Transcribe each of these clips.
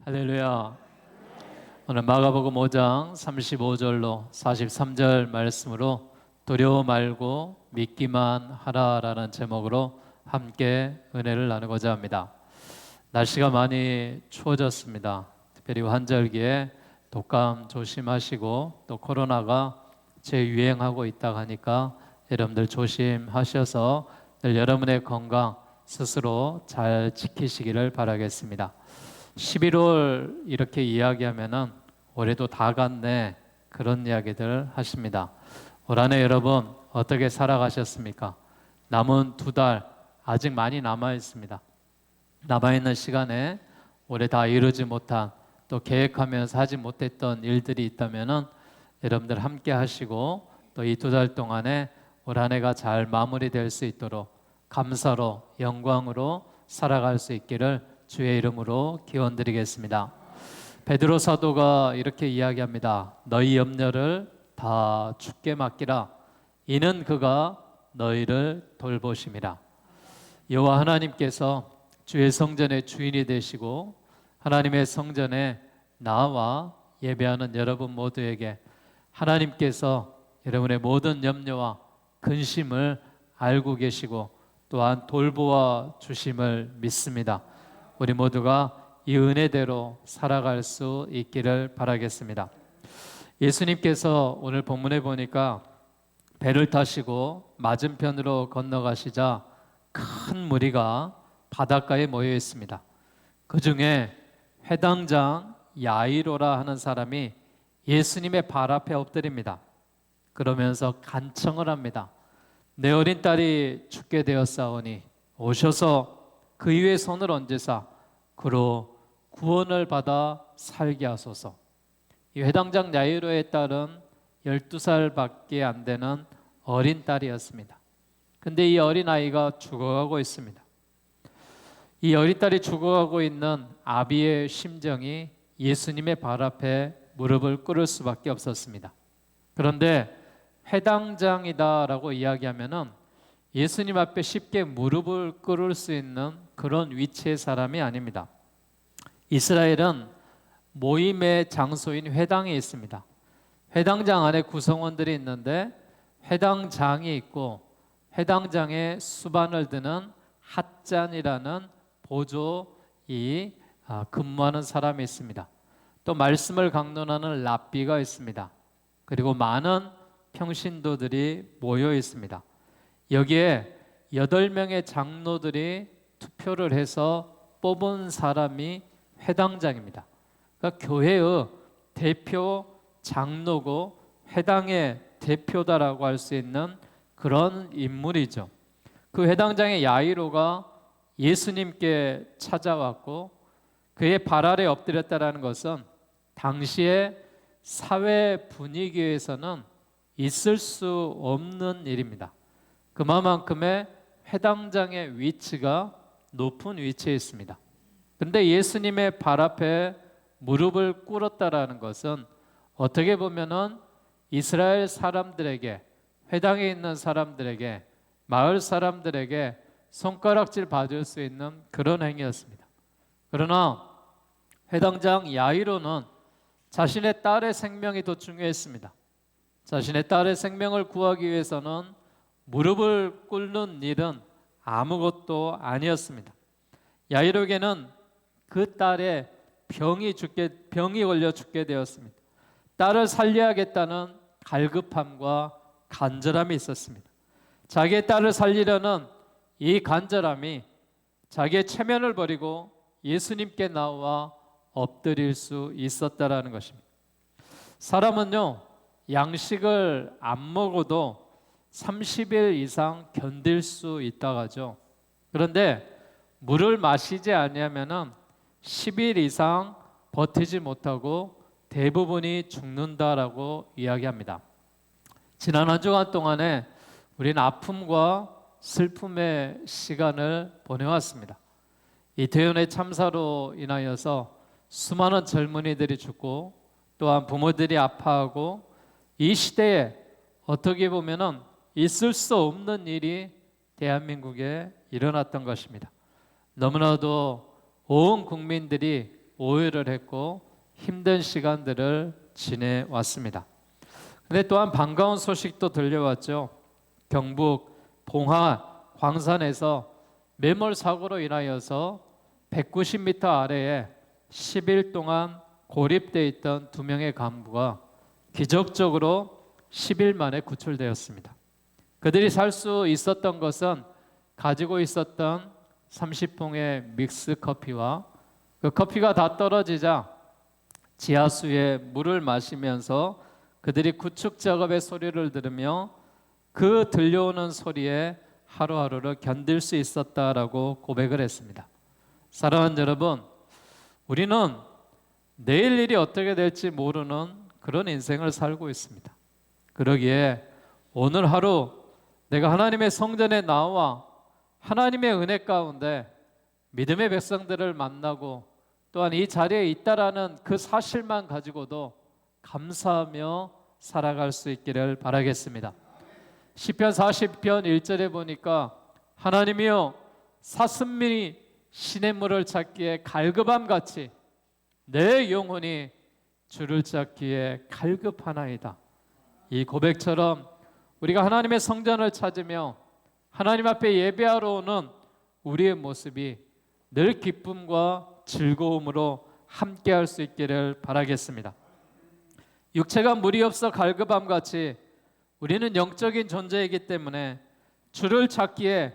할렐루야. 오늘 마가복음 5장 35절로 43절 말씀으로 두려워 말고 믿기만 하라라는 제목으로 함께 은혜를 나누고자 합니다. 날씨가 많이 추워졌습니다. 특별히 환절기에 독감 조심하시고 또 코로나가 재유행하고 있다고 하니까 여러분들 조심하셔서 늘 여러분의 건강 스스로 잘 지키시기를 바라겠습니다. 11월 이렇게 이야기하면은 올해도 다 갔네 그런 이야기들 하십니다. 올 한해 여러분 어떻게 살아가셨습니까? 남은 2달 아직 많이 남아 있습니다. 남아있는 시간에 올해 다 이루지 못한 또 계획하면서 하지 못했던 일들이 있다면은 여러분들 함께 하시고 또 이 2달 동안에 올 한해가 잘 마무리될 수 있도록 감사로 영광으로 살아갈 수 있기를 주의 이름으로 기원드리겠습니다. 베드로 사도가 이렇게 이야기합니다. 너희 염려를 다 주께 맡기라. 이는 그가 너희를 돌보심이라. 여호와 하나님께서 주의 성전의 주인이 되시고 하나님의 성전에 나와 예배하는 여러분 모두에게 하나님께서 여러분의 모든 염려와 근심을 알고 계시고 또한 돌보아 주심을 믿습니다. 우리 모두가 이 은혜대로 살아갈 수 있기를 바라겠습니다. 예수님께서 오늘 본문에 보니까 배를 타시고 맞은편으로 건너가시자 큰 무리가 바닷가에 모여 있습니다. 그 중에 회당장 야이로라 하는 사람이 예수님의 발 앞에 엎드립니다. 그러면서 간청을 합니다. 내 어린 딸이 죽게 되었사오니 오셔서 그 위에 손을 얹으사 그로 구원을 받아 살게 하소서. 이 회당장 야이로의 딸은 12살밖에 안 되는 어린 딸이었습니다. 근데 이 어린 아이가 죽어가고 있습니다. 이 어린 딸이 죽어가고 있는 아비의 심정이 예수님의 발 앞에 무릎을 꿇을 수밖에 없었습니다. 그런데 회당장이다라고 이야기하면은 예수님 앞에 쉽게 무릎을 꿇을 수 있는 그런 위치의 사람이 아닙니다. 이스라엘은 모임의 장소인 회당이 있습니다. 회당장 안에 구성원들이 있는데 회당장이 있고 회당장에 수반을 드는 핫잔이라는 보조이 근무하는 사람이 있습니다. 또 말씀을 강론하는 랍비가 있습니다. 그리고 많은 평신도들이 모여 있습니다. 여기에 8명의 장로들이 투표를 해서 뽑은 사람이 회당장입니다. 그러니까 교회의 대표 장로고 회당의 대표다라고 할 수 있는 그런 인물이죠. 그 회당장의 야이로가 예수님께 찾아왔고 그의 발 아래 엎드렸다는 것은 당시의 사회 분위기에서는 있을 수 없는 일입니다. 그만큼의 회당장의 위치가 높은 위치에 있습니다. 그런데 예수님의 발 앞에 무릎을 꿇었다라는 것은 어떻게 보면은 이스라엘 사람들에게, 회당에 있는 사람들에게, 마을 사람들에게 손가락질 받을 수 있는 그런 행위였습니다. 그러나 회당장 야이로는 자신의 딸의 생명이 더 중요했습니다. 자신의 딸의 생명을 구하기 위해서는 무릎을 꿇는 일은 아무것도 아니었습니다. 야이로에게는 그 딸의 병이 걸려 죽게 되었습니다. 딸을 살려야겠다는 갈급함과 간절함이 있었습니다. 자기의 딸을 살리려는 이 간절함이 자기의 체면을 버리고 예수님께 나와 엎드릴 수 있었다라는 것입니다. 사람은요, 양식을 안 먹어도 30일 이상 견딜 수 있다고 하죠. 그런데 물을 마시지 않으면은 10일 이상 버티지 못하고 대부분이 죽는다라고 이야기합니다. 지난 한 주간 동안에 우리는 아픔과 슬픔의 시간을 보내왔습니다. 이태원의 참사로 인하여서 수많은 젊은이들이 죽고 또한 부모들이 아파하고 이 시대에 어떻게 보면은 있을 수 없는 일이 대한민국에 일어났던 것입니다. 너무나도 온 국민들이 오해를 했고 힘든 시간들을 지내왔습니다. 근데 또한 반가운 소식도 들려왔죠. 경북 봉화 광산에서 매몰 사고로 인하여서 190m 아래에 10일 동안 고립되어 있던 2명의 간부가 기적적으로 10일 만에 구출되었습니다. 그들이 살 수 있었던 것은 가지고 있었던 30봉의 믹스 커피와 그 커피가 다 떨어지자 지하수에 물을 마시면서 그들이 구축 작업의 소리를 들으며 그 들려오는 소리에 하루하루를 견딜 수 있었다라고 고백을 했습니다. 사랑하는 여러분, 우리는 내일 일이 어떻게 될지 모르는 그런 인생을 살고 있습니다. 그러기에 오늘 하루 내가 하나님의 성전에 나와 하나님의 은혜 가운데 믿음의 백성들을 만나고 또한 이 자리에 있다라는 그 사실만 가지고도 감사하며 살아갈 수 있기를 바라겠습니다. 시편 40편 1절에 보니까 하나님이여 사슴민이 시냇물을 찾기에 갈급함같이 내 영혼이 주를 찾기에 갈급하나이다. 이 고백처럼 우리가 하나님의 성전을 찾으며 하나님 앞에 예배하러 오는 우리의 모습이 늘 기쁨과 즐거움으로 함께할 수 있기를 바라겠습니다. 육체가 물이 없어 갈급함같이 우리는 영적인 존재이기 때문에 주를 찾기에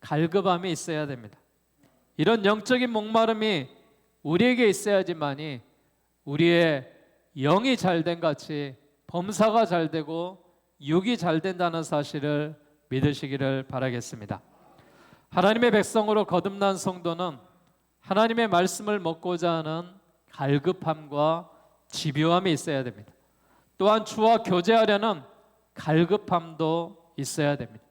갈급함이 있어야 됩니다. 이런 영적인 목마름이 우리에게 있어야지만이 우리의 영이 잘된 같이 범사가 잘되고 육이 잘된다는 사실을 믿으시기를 바라겠습니다. 하나님의 백성으로 거듭난 성도는 하나님의 말씀을 먹고자 하는 갈급함과 집요함이 있어야 됩니다. 또한 주와 교제하려는 갈급함도 있어야 됩니다.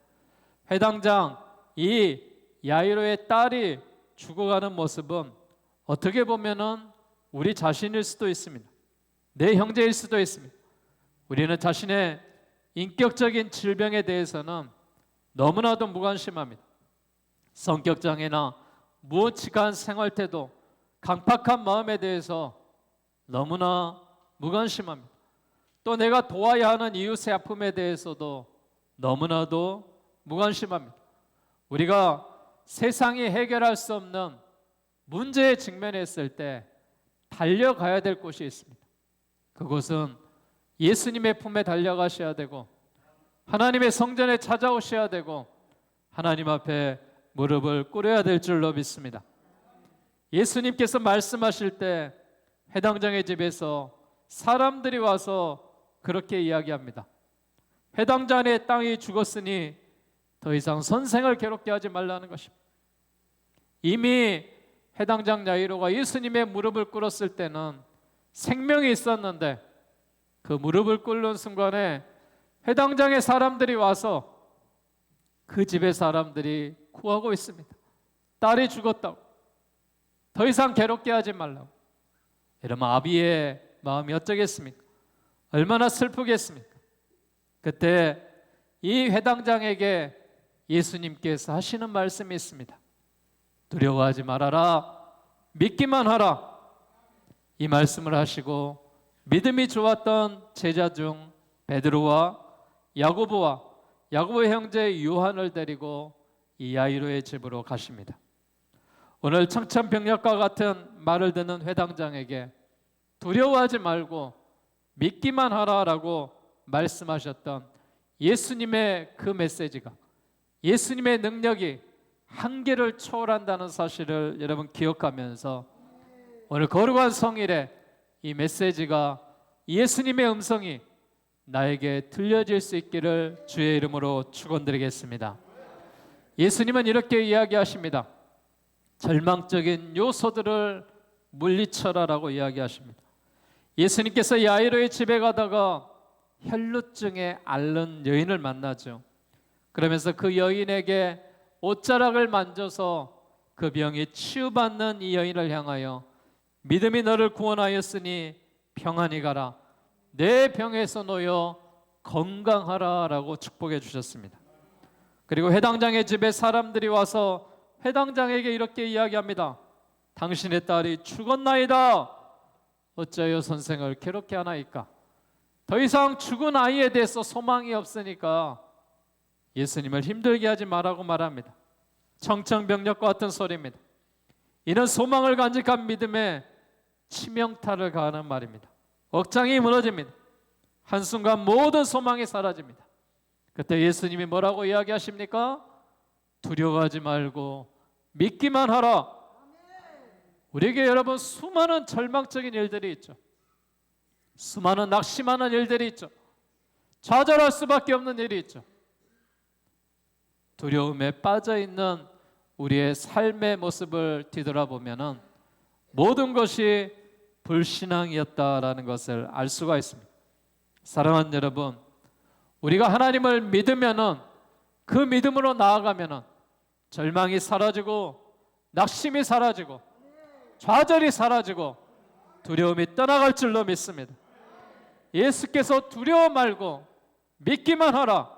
회당장 이 야이로의 딸이 죽어가는 모습은 어떻게 보면은 우리 자신일 수도 있습니다. 내 형제일 수도 있습니다. 우리는 자신의 인격적인 질병에 대해서는 너무나도 무관심합니다. 성격장애나 무언측한 생활태도, 강팍한 마음에 대해서 너무나 무관심합니다. 또 내가 도와야 하는 이웃의 아픔에 대해서도 너무나도 무관심합니다. 우리가 세상이 해결할 수 없는 문제에 직면했을 때 달려가야 될 곳이 있습니다. 그곳은 예수님의 품에 달려가셔야 되고 하나님의 성전에 찾아오셔야 되고 하나님 앞에 무릎을 꿇어야 될 줄로 믿습니다. 예수님께서 말씀하실 때 회당장의 집에서 사람들이 와서 그렇게 이야기합니다. 회당장의 땅이 죽었으니 더 이상 선생을 괴롭게 하지 말라는 것입니다. 이미 회당장 야이로가 예수님의 무릎을 꿇었을 때는 생명이 있었는데 그 무릎을 꿇는 순간에 회당장의 사람들이 와서 그 집의 사람들이 구하고 있습니다. 딸이 죽었다고, 더 이상 괴롭게 하지 말라고. 이러면 아비의 마음이 어쩌겠습니까? 얼마나 슬프겠습니까? 그때 이 회당장에게 예수님께서 하시는 말씀이 있습니다. 두려워하지 말아라, 믿기만 하라. 이 말씀을 하시고 믿음이 좋았던 제자 중 베드로와 야고보의 형제 요한을 데리고 이 야이로의 집으로 가십니다. 오늘 청천벽력과 같은 말을 듣는 회당장에게 두려워하지 말고 믿기만 하라라고 말씀하셨던 예수님의 그 메시지가, 예수님의 능력이 한계를 초월한다는 사실을 여러분 기억하면서 오늘 거룩한 성일에 이 메시지가, 예수님의 음성이 나에게 들려질 수 있기를 주의 이름으로 축원드리겠습니다. 예수님은 이렇게 이야기하십니다. 절망적인 요소들을 물리쳐라라고 이야기하십니다. 예수님께서 야이로의 집에 가다가 혈루증에 앓는 여인을 만나죠. 그러면서 그 여인에게 옷자락을 만져서 그 병이 치유받는 이 여인을 향하여 믿음이 너를 구원하였으니 평안히 가라, 내 병에서 놓여 건강하라 라고 축복해 주셨습니다. 그리고 회당장의 집에 사람들이 와서 회당장에게 이렇게 이야기합니다. 당신의 딸이 죽었나이다. 어찌하여 선생을 괴롭게 하나이까? 더 이상 죽은 아이에 대해서 소망이 없으니까 예수님을 힘들게 하지 말라고 말합니다. 청천벽력과 같은 소리입니다. 이는 소망을 간직한 믿음에 치명타를 가하는 말입니다. 억장이 무너집니다. 한순간 모든 소망이 사라집니다. 그때 예수님이 뭐라고 이야기하십니까? 두려워하지 말고 믿기만 하라. 우리에게 여러분 수많은 절망적인 일들이 있죠. 수많은 낙심하는 일들이 있죠. 좌절할 수밖에 없는 일이 있죠. 두려움에 빠져있는 우리의 삶의 모습을 뒤돌아보면 모든 것이 불신앙이었다라는 것을 알 수가 있습니다. 사랑하는 여러분, 우리가 하나님을 믿으면 그 믿음으로 나아가면 절망이 사라지고 낙심이 사라지고 좌절이 사라지고 두려움이 떠나갈 줄로 믿습니다. 예수께서 두려워 말고 믿기만 하라.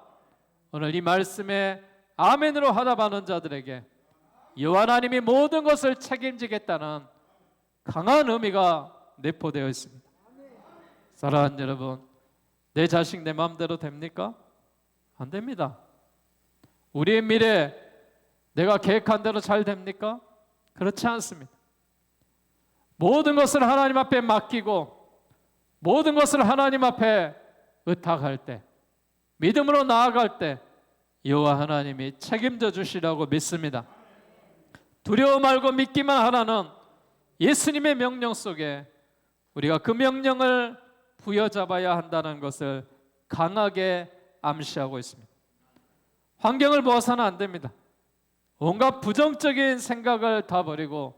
오늘 이 말씀에 아멘으로 화답하는 자들에게 여호와 하나님이 모든 것을 책임지겠다는 강한 의미가 내포되어 있습니다. 사랑하는 여러분, 내 자식 내 마음대로 됩니까? 안 됩니다. 우리의 미래 내가 계획한 대로 잘 됩니까? 그렇지 않습니다. 모든 것을 하나님 앞에 맡기고 모든 것을 하나님 앞에 의탁할 때, 믿음으로 나아갈 때 여호와 하나님이 책임져 주시라고 믿습니다. 두려워 말고 믿기만 하라는 예수님의 명령 속에 우리가 그 명령을 부여잡아야 한다는 것을 강하게 암시하고 있습니다. 환경을 보아서는 안 됩니다. 온갖 부정적인 생각을 다 버리고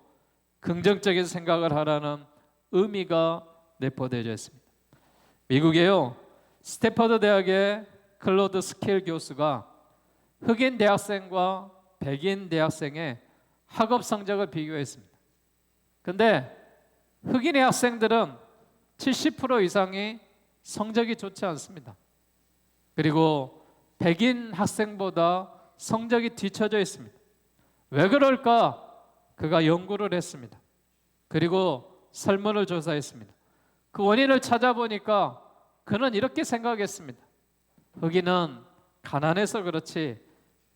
긍정적인 생각을 하라는 의미가 내포되어 있습니다. 미국에요, 스탠퍼드 대학의 클로드 스킬 교수가 흑인 대학생과 백인 대학생의 학업 성적을 비교했습니다. 근데 흑인의 학생들은 70% 이상이 성적이 좋지 않습니다. 그리고 백인 학생보다 성적이 뒤처져 있습니다. 왜 그럴까? 그가 연구를 했습니다. 그리고 설문을 조사했습니다. 그 원인을 찾아보니까 그는 이렇게 생각했습니다. 흑인은 가난해서 그렇지,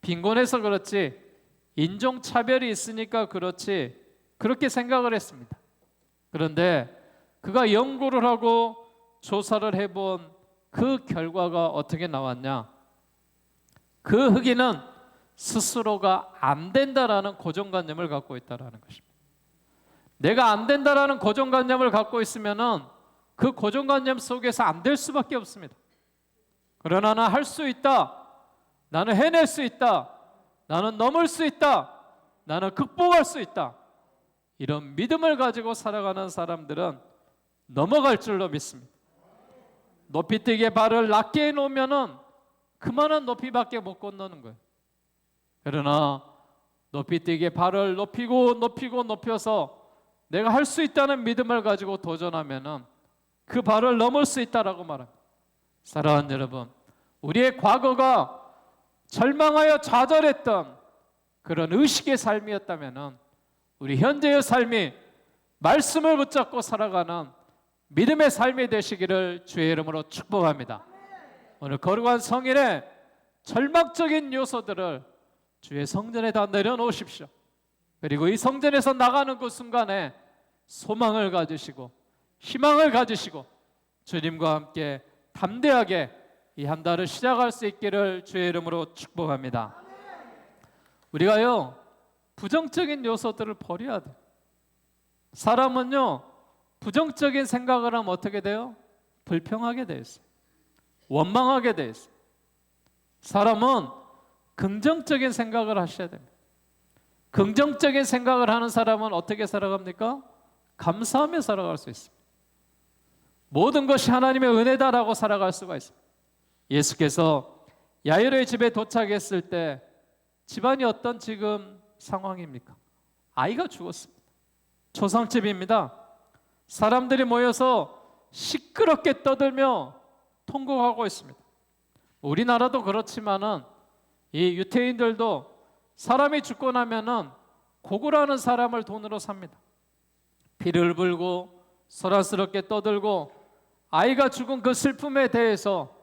빈곤해서 그렇지, 인종차별이 있으니까 그렇지, 그렇게 생각을 했습니다. 그런데 그가 연구를 하고 조사를 해본 그 결과가 어떻게 나왔냐? 그 흑인은 스스로가 안 된다라는 고정관념을 갖고 있다라는 것입니다. 내가 안 된다라는 고정관념을 갖고 있으면은 그 고정관념 속에서 안 될 수밖에 없습니다. 그러나 나는 할 수 있다, 나는 해낼 수 있다, 나는 넘을 수 있다, 나는 극복할 수 있다, 이런 믿음을 가지고 살아가는 사람들은 넘어갈 줄로 믿습니다. 높이뛰기에 발을 낮게 해놓으면은 그만한 높이밖에 못 건너는 거예요. 그러나 높이뛰기에 발을 높여서 내가 할 수 있다는 믿음을 가지고 도전하면은 그 발을 넘을 수 있다라고 말합니다. 사랑하는 여러분, 우리의 과거가 절망하여 좌절했던 그런 의식의 삶이었다면은 우리 현재의 삶이 말씀을 붙잡고 살아가는 믿음의 삶이 되시기를 주의 이름으로 축복합니다. 오늘 거룩한 성일에 절망적인 요소들을 주의 성전에 다 내려놓으십시오. 그리고 이 성전에서 나가는 그 순간에 소망을 가지시고 희망을 가지시고 주님과 함께 담대하게 이 한 달을 시작할 수 있기를 주의 이름으로 축복합니다. 우리가요, 부정적인 요소들을 버려야 돼요. 사람은요, 부정적인 생각을 하면 어떻게 돼요? 불평하게 돼 있어요. 원망하게 돼 있어요. 사람은 긍정적인 생각을 하셔야 됩니다. 긍정적인 생각을 하는 사람은 어떻게 살아갑니까? 감사하며 살아갈 수 있습니다. 모든 것이 하나님의 은혜다라고 살아갈 수가 있습니다. 예수께서 야이로의 집에 도착했을 때 집안이 어떤 지금 상황입니까? 아이가 죽었습니다. 초상집입니다. 사람들이 모여서 시끄럽게 떠들며 통곡하고 있습니다. 우리나라도 그렇지만은 이 유태인들도 사람이 죽고 나면은 고구라는 사람을 돈으로 삽니다. 피를 불고 소란스럽게 떠들고 아이가 죽은 그 슬픔에 대해서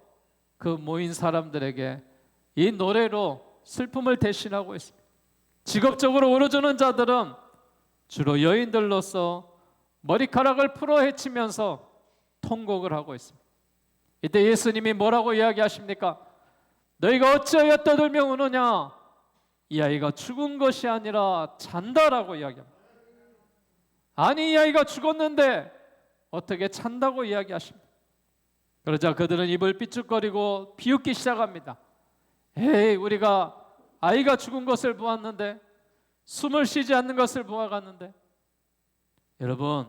그 모인 사람들에게 이 노래로 슬픔을 대신하고 있습니다. 직업적으로 울어주는 자들은 주로 여인들로서 머리카락을 풀어 헤치면서 통곡을 하고 있습니다. 이때 예수님이 뭐라고 이야기하십니까? 너희가 어찌하여 떠들며 우느냐? 이 아이가 죽은 것이 아니라 잔다라고 이야기합니다. 아니, 이 아이가 죽었는데 어떻게 찬다고 이야기하십니까? 그러자 그들은 입을 삐죽거리고 비웃기 시작합니다. 에이, 우리가 아이가 죽은 것을 보았는데, 숨을 쉬지 않는 것을 보아갔는데. 여러분,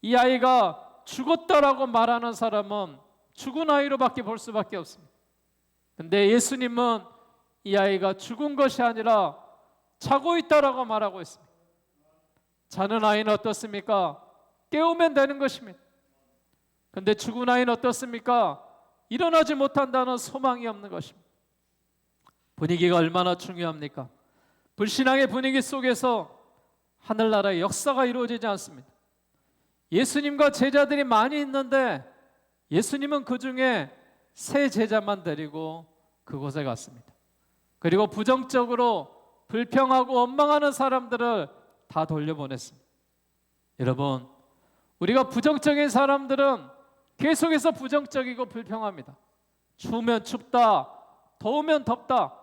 이 아이가 죽었다라고 말하는 사람은 죽은 아이로밖에 볼 수밖에 없습니다. 근데 예수님은 이 아이가 죽은 것이 아니라 자고 있다라고 말하고 있습니다. 자는 아이는 어떻습니까? 깨우면 되는 것입니다. 근데 죽은 아이는 어떻습니까? 일어나지 못한다는 소망이 없는 것입니다. 분위기가 얼마나 중요합니까? 불신앙의 분위기 속에서 하늘나라의 역사가 이루어지지 않습니다. 예수님과 제자들이 많이 있는데 예수님은 그 중에 세 제자만 데리고 그곳에 갔습니다. 그리고 부정적으로 불평하고 원망하는 사람들을 다 돌려보냈습니다. 여러분, 우리가 부정적인 사람들은 계속해서 부정적이고 불평합니다. 추우면 춥다, 더우면 덥다.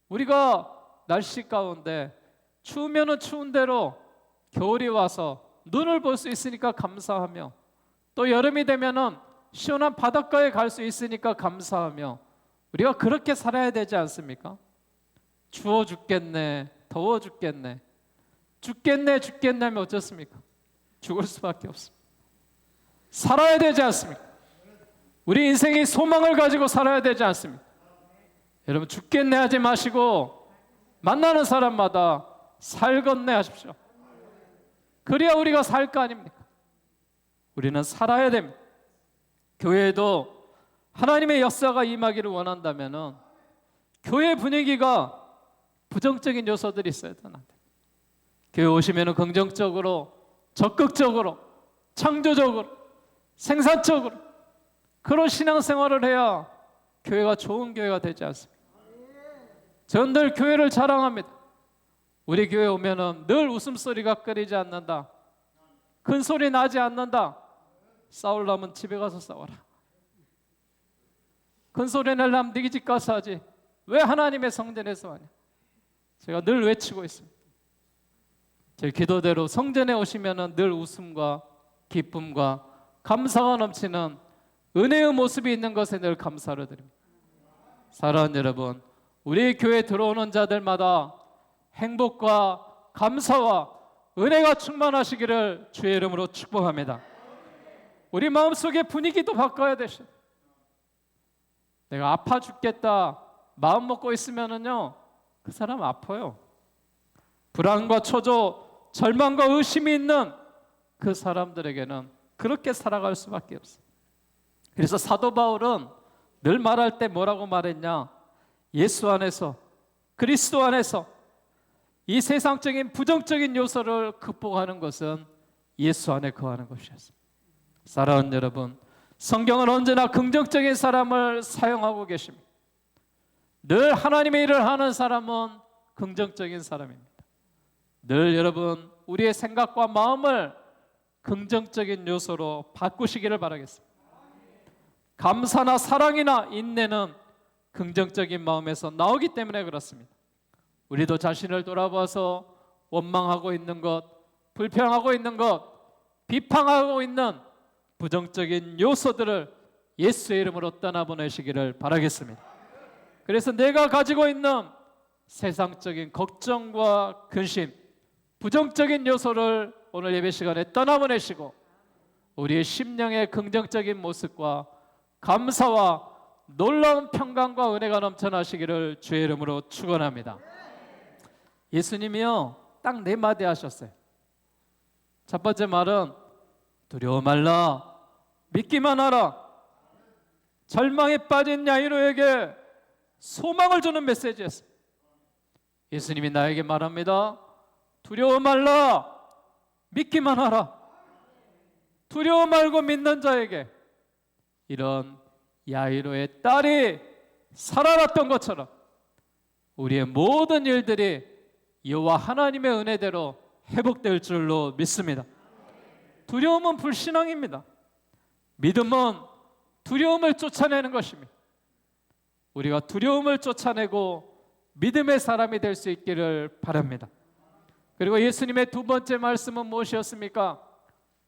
우리가 날씨 가운데 추우면 추운 대로 겨울이 와서 눈을 볼 수 있으니까 감사하며, 또 여름이 되면은 시원한 바닷가에 갈 수 있으니까 감사하며, 우리가 그렇게 살아야 되지 않습니까? 추워 죽겠네, 더워 죽겠네, 죽겠네 하면 어쩌습니까? 죽을 수밖에 없습니다. 살아야 되지 않습니까? 우리 인생이 소망을 가지고 살아야 되지 않습니까? 여러분, 죽겠네 하지 마시고 만나는 사람마다 살겠네 하십시오. 그래야 우리가 살 거 아닙니까? 우리는 살아야 됩니다. 교회도 하나님의 역사가 임하기를 원한다면 교회 분위기가 부정적인 요소들이 있어야 되는데, 교회 오시면 긍정적으로, 적극적으로, 창조적으로, 생산적으로 그런 신앙생활을 해야 교회가 좋은 교회가 되지 않습니까? 저는 늘 교회를 자랑합니다. 우리 교회 오면은 늘 웃음소리가 끊이지 않는다. 큰 소리 나지 않는다. 싸우려면 집에 가서 싸워라. 큰 소리 내려면 네 집 가서 하지. 왜 하나님의 성전에서 하냐? 제가 늘 외치고 있습니다. 제 기도대로 성전에 오시면은 늘 웃음과 기쁨과 감사가 넘치는 은혜의 모습이 있는 것에 늘 감사를 드립니다. 사랑하는 여러분, 우리 교회에 들어오는 자들마다 행복과 감사와 은혜가 충만하시기를 주의 이름으로 축복합니다. 우리 마음속의 분위기도 바꿔야 되시. 내가 아파 죽겠다 마음 먹고 있으면은요, 그 사람 아파요. 불안과 초조, 절망과 의심이 있는 그 사람들에게는 그렇게 살아갈 수밖에 없어요. 그래서 사도 바울은 늘 말할 때 뭐라고 말했냐? 예수 안에서, 그리스도 안에서 이 세상적인 부정적인 요소를 극복하는 것은 예수 안에 거하는 것이었습니다. 사랑하는 여러분, 성경은 언제나 긍정적인 사람을 사용하고 계십니다. 늘 하나님의 일을 하는 사람은 긍정적인 사람입니다. 늘 여러분, 우리의 생각과 마음을 긍정적인 요소로 바꾸시기를 바라겠습니다. 감사나 사랑이나 인내는 긍정적인 마음에서 나오기 때문에 그렇습니다. 우리도 자신을 돌아봐서 원망하고 있는 것, 불평하고 있는 것, 비판하고 있는 부정적인 요소들을 예수의 이름으로 떠나보내시기를 바라겠습니다. 그래서 내가 가지고 있는 세상적인 걱정과 근심, 부정적인 요소를 오늘 예배 시간에 떠나보내시고 우리의 심령의 긍정적인 모습과 감사와 놀라운 평강과 은혜가 넘쳐나시기를 주의 이름으로 축원합니다. 예수님이요, 딱 4마디 하셨어요. 첫 번째 말은 두려워 말라, 믿기만 하라. 절망에 빠진 야이로에게 소망을 주는 메시지였어요. 예수님이 나에게 말합니다. 두려워 말라, 믿기만 하라. 두려워 말고 믿는 자에게 이런 야이로의 딸이 살아났던 것처럼 우리의 모든 일들이 여호와 하나님의 은혜대로 회복될 줄로 믿습니다. 두려움은 불신앙입니다. 믿음은 두려움을 쫓아내는 것입니다. 우리가 두려움을 쫓아내고 믿음의 사람이 될 수 있기를 바랍니다. 그리고 예수님의 두 번째 말씀은 무엇이었습니까?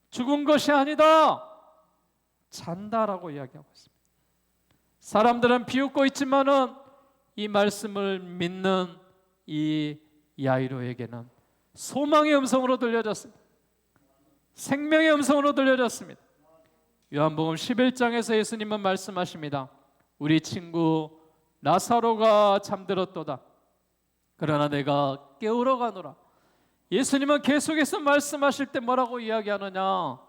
죽은 것이 아니다, 잔다라고 이야기하고 있습니다. 사람들은 비웃고 있지만은 이 말씀을 믿는 이 야이로에게는 소망의 음성으로 들려졌습니다. 생명의 음성으로 들려졌습니다. 요한복음 11장에서 예수님은 말씀하십니다. 우리 친구 나사로가 잠들었도다. 그러나 내가 깨우러 가노라. 예수님은 계속해서 말씀하실 때 뭐라고 이야기하느냐?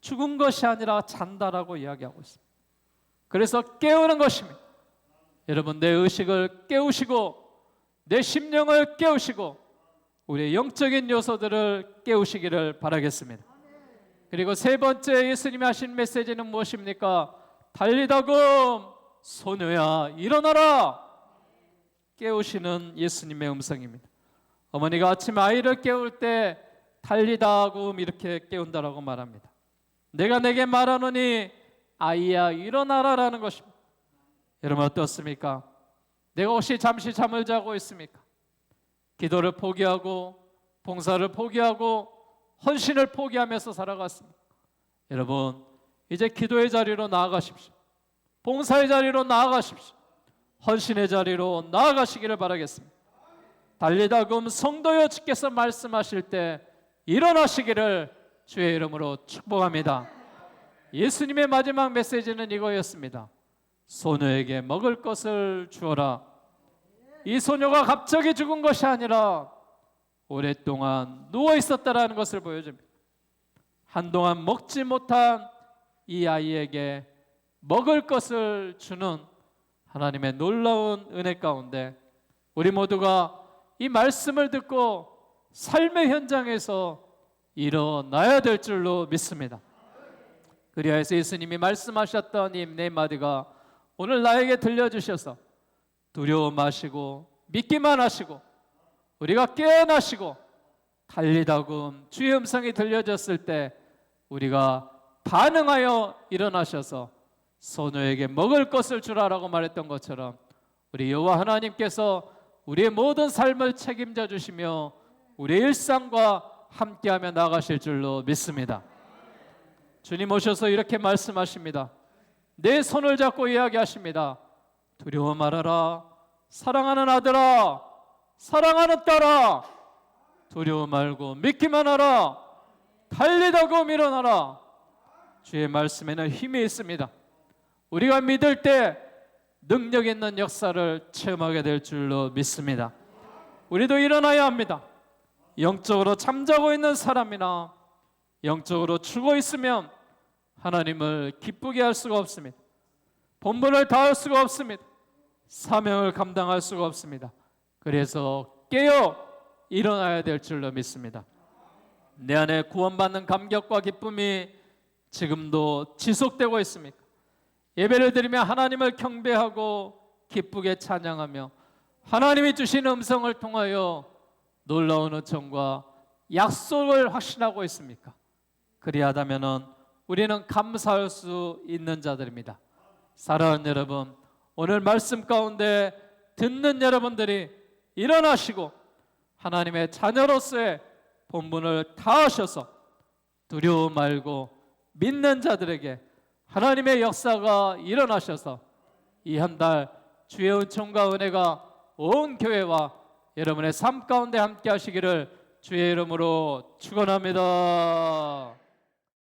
죽은 것이 아니라 잔다라고 이야기하고 있습니다. 그래서 깨우는 것입니다. 여러분, 내 의식을 깨우시고 내 심령을 깨우시고 우리의 영적인 요소들을 깨우시기를 바라겠습니다. 그리고 세 번째 예수님이 하신 메시지는 무엇입니까? 달리다금 소녀야 일어나라. 깨우시는 예수님의 음성입니다. 어머니가 아침에 아이를 깨울 때 달리다금 이렇게 깨운다라고 말합니다. 내가 내게 말하노니 아이야 일어나라라는 것입니다. 여러분 어떻습니까? 내가 혹시 잠시 잠을 자고 있습니까? 기도를 포기하고 봉사를 포기하고 헌신을 포기하면서 살아갔습니다. 여러분 이제 기도의 자리로 나아가십시오. 봉사의 자리로 나아가십시오. 헌신의 자리로 나아가시기를 바라겠습니다. 달리다금 성도여 주께서 말씀하실 때 일어나시기를 주의 이름으로 축복합니다. 예수님의 마지막 메시지는 이거였습니다. 소녀에게 먹을 것을 주어라. 이 소녀가 갑자기 죽은 것이 아니라 오랫동안 누워 있었다라는 것을 보여줍니다. 한동안 먹지 못한 이 아이에게 먹을 것을 주는 하나님의 놀라운 은혜 가운데 우리 모두가 이 말씀을 듣고 삶의 현장에서 일어나야 될 줄로 믿습니다. 그리하여서 예수님이 말씀하셨던 이 네 마디가 오늘 나에게 들려주셔서 두려워 마시고 믿기만 하시고 우리가 깨어나시고 달리다금 주의 음성이 들려졌을 때 우리가 반응하여 일어나셔서 소녀에게 먹을 것을 주라라고 말했던 것처럼 우리 여호와 하나님께서 우리의 모든 삶을 책임져 주시며 우리의 일상과 함께하며 나가실 줄로 믿습니다. 주님 오셔서 이렇게 말씀하십니다. 내 손을 잡고 이야기하십니다. 두려워 말아라. 사랑하는 아들아, 사랑하는 딸아, 두려워 말고 믿기만 하라. 달리다금 일어나라. 주의 말씀에는 힘이 있습니다. 우리가 믿을 때 능력 있는 역사를 체험하게 될 줄로 믿습니다. 우리도 일어나야 합니다. 영적으로 잠자고 있는 사람이나 영적으로 죽어 있으면 하나님을 기쁘게 할 수가 없습니다. 본분을 다할 수가 없습니다. 사명을 감당할 수가 없습니다. 그래서 깨어 일어나야 될 줄로 믿습니다. 내 안에 구원받는 감격과 기쁨이 지금도 지속되고 있습니까? 예배를 드리며 하나님을 경배하고 기쁘게 찬양하며 하나님이 주신 음성을 통하여 놀라운 은총과 약속을 확신하고 있습니까? 그리하다면 우리는 감사할 수 있는 자들입니다. 사랑하는 여러분, 오늘 말씀 가운데 듣는 여러분들이 일어나시고 하나님의 자녀로서의 본분을 다하셔서 두려워 말고 믿는 자들에게 하나님의 역사가 일어나셔서 이 한 달 주의 은총과 은혜가 온 교회와 여러분의 삶 가운데 함께 하시기를 주의 이름으로 축원합니다.